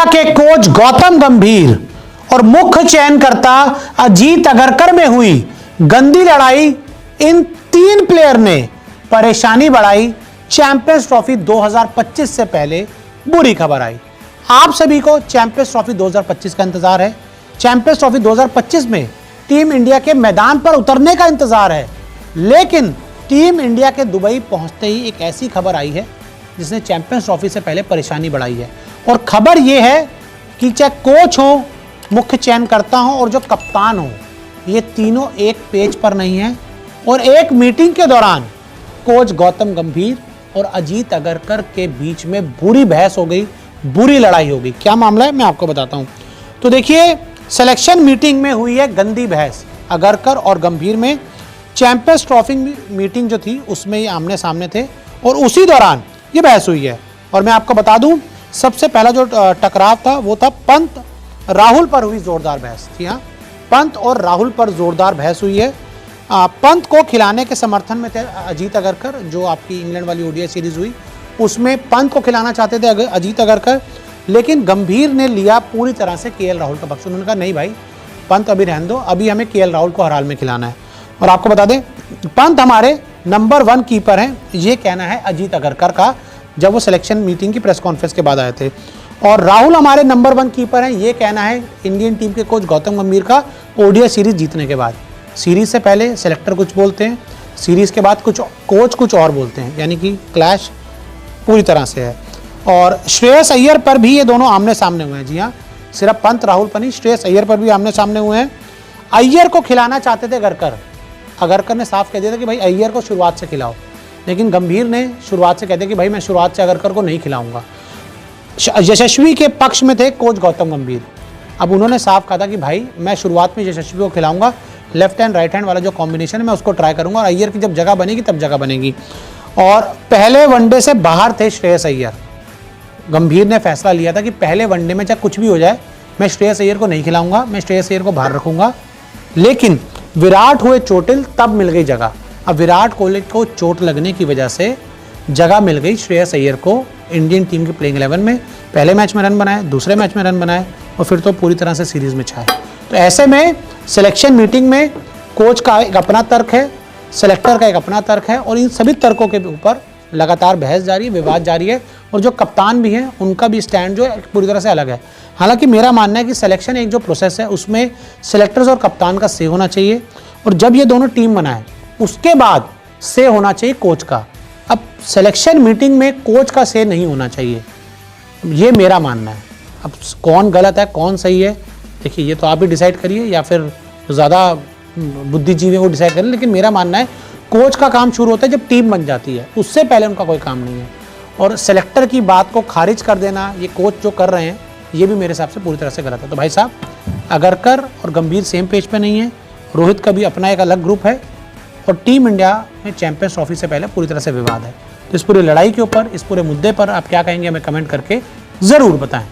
के कोच गौतम गंभीर और मुख्य चयनकर्ता अजीत अगरकर में हुई गंदी लड़ाई, इन तीन प्लेयर ने परेशानी बढ़ाई। चैंपियंस ट्रॉफी 2025 से पहले बुरी खबर आई। आप सभी को चैंपियंस ट्रॉफी 2025 का इंतजार है। चैंपियंस ट्रॉफी 2025 में टीम इंडिया के मैदान पर उतरने का इंतजार है, लेकिन टीम इंडिया के दुबई पहुंचते ही एक ऐसी खबर आई है जिसने चैंपियंस ट्रॉफी से पहले परेशानी बढ़ाई है। और खबर यह है कि चाहे कोच हो, मुख्य चयनकर्ता हो और जो कप्तान हो, ये तीनों एक पेज पर नहीं है। और एक मीटिंग के दौरान कोच गौतम गंभीर और अजीत अगरकर के बीच में बुरी बहस हो गई, बुरी लड़ाई हो गई। क्या मामला है मैं आपको बताता हूं। तो देखिए, सिलेक्शन मीटिंग में हुई है गंदी बहस अगरकर और गंभीर में। चैंपियंस ट्रॉफी मीटिंग जो थी उसमें ये आमने सामने थे और उसी दौरान ये बहस हुई है। और मैं आपको बता दूं, सबसे पहला जो टकराव था वो था पंत राहुल पर हुई जोरदार बहस थी। हाँ, पंत और राहुल पर जोरदार बहस हुई है। पंत को खिलाने के समर्थन में थे अजीत अगरकर। जो आपकी इंग्लैंड वाली ओडीआई सीरीज हुई उसमें पंत को खिलाना चाहते थे अजीत अगरकर, लेकिन गंभीर ने लिया पूरी तरह से केएल राहुल का पक्ष। उन्होंने कहा नहीं भाई, पंत अभी रहने दो, अभी हमें केएल राहुल को हर हाल में खिलाना है। और आपको बता दें, पंत हमारे नंबर 1 कीपर हैं, ये कहना है अजीत अगरकर का जब वो सिलेक्शन मीटिंग की प्रेस कॉन्फ्रेंस के बाद आए थे। और राहुल हमारे नंबर 1 कीपर हैं, ये कहना है इंडियन टीम के कोच गौतम गंभीर का ओडीआई सीरीज जीतने के बाद। सीरीज से पहले सेलेक्टर कुछ बोलते हैं, सीरीज के बाद कोच कुछ और बोलते हैं, यानी कि क्लैश पूरी तरह से है। और श्रेयस अय्यर पर भी ये दोनों आमने सामने हुए हैं। जी हाँ, सिर्फ पंत राहुल पर नहीं, श्रेयस अय्यर पर भी आमने सामने हुए हैं। अय्यर को खिलाना चाहते थे अगरकर ने साफ कह दिया था कि भाई अय्यर को शुरुआत से खिलाओ, लेकिन गंभीर ने शुरुआत से कह दिया कि भाई मैं शुरुआत से अगरकर को नहीं खिलाऊंगा। यशस्वी के पक्ष में थे कोच गौतम गंभीर। अब उन्होंने साफ कहा था कि भाई मैं शुरुआत में यशस्वी को खिलाऊंगा, लेफ्ट हैंड राइट हैंड वाला जो कॉम्बिनेशन है मैं उसको ट्राई करूंगा, और अय्यर की जब जगह बनेगी तब जगह बनेगी। और पहले वनडे से बाहर थे श्रेयस अय्यर। गंभीर ने फैसला लिया था कि पहले वनडे में चाहे कुछ भी हो जाए मैं श्रेयस अय्यर को नहीं खिलाऊंगा, मैं श्रेयस अय्यर को बाहर रखूंगा। लेकिन विराट हुए चोटिल, तब मिल गई जगह। अब विराट कोहली को चोट लगने की वजह से जगह मिल गई श्रेयस अय्यर को इंडियन टीम की प्लेइंग 11 में। पहले मैच में रन बनाए, दूसरे मैच में रन बनाए और फिर तो पूरी तरह से सीरीज में छाए। तो ऐसे में सिलेक्शन मीटिंग में कोच का एक अपना तर्क है, सेलेक्टर का एक अपना तर्क है, और इन सभी तर्कों के ऊपर लगातार बहस जारी है, विवाद जारी है। और जो कप्तान भी हैं उनका भी स्टैंड जो है पूरी तरह से अलग है। हालांकि मेरा मानना है कि सिलेक्शन एक जो प्रोसेस है उसमें सेलेक्टर्स और कप्तान का से होना चाहिए, और जब ये दोनों टीम बनाए उसके बाद से होना चाहिए कोच का। अब सिलेक्शन मीटिंग में कोच का से नहीं होना चाहिए, ये मेरा मानना है। अब कौन गलत है कौन सही है, देखिए ये तो आप ही डिसाइड करिए, या फिर ज़्यादा बुद्धिजीवी वो डिसाइड करें। लेकिन मेरा मानना है कोच का काम शुरू होता है जब टीम बन जाती है, उससे पहले उनका कोई काम नहीं है। और सेलेक्टर की बात को खारिज कर देना ये कोच जो कर रहे हैं, ये भी मेरे हिसाब से पूरी तरह से गलत है। तो भाई साहब, अगरकर और गंभीर सेम पेज पे नहीं है, रोहित का भी अपना एक अलग ग्रुप है, और टीम इंडिया में चैंपियंस ट्रॉफी से पहले पूरी तरह से विवाद है। तो इस पूरी लड़ाई के ऊपर, इस पूरे मुद्दे पर आप क्या कहेंगे, हमें कमेंट करके ज़रूर बताएं।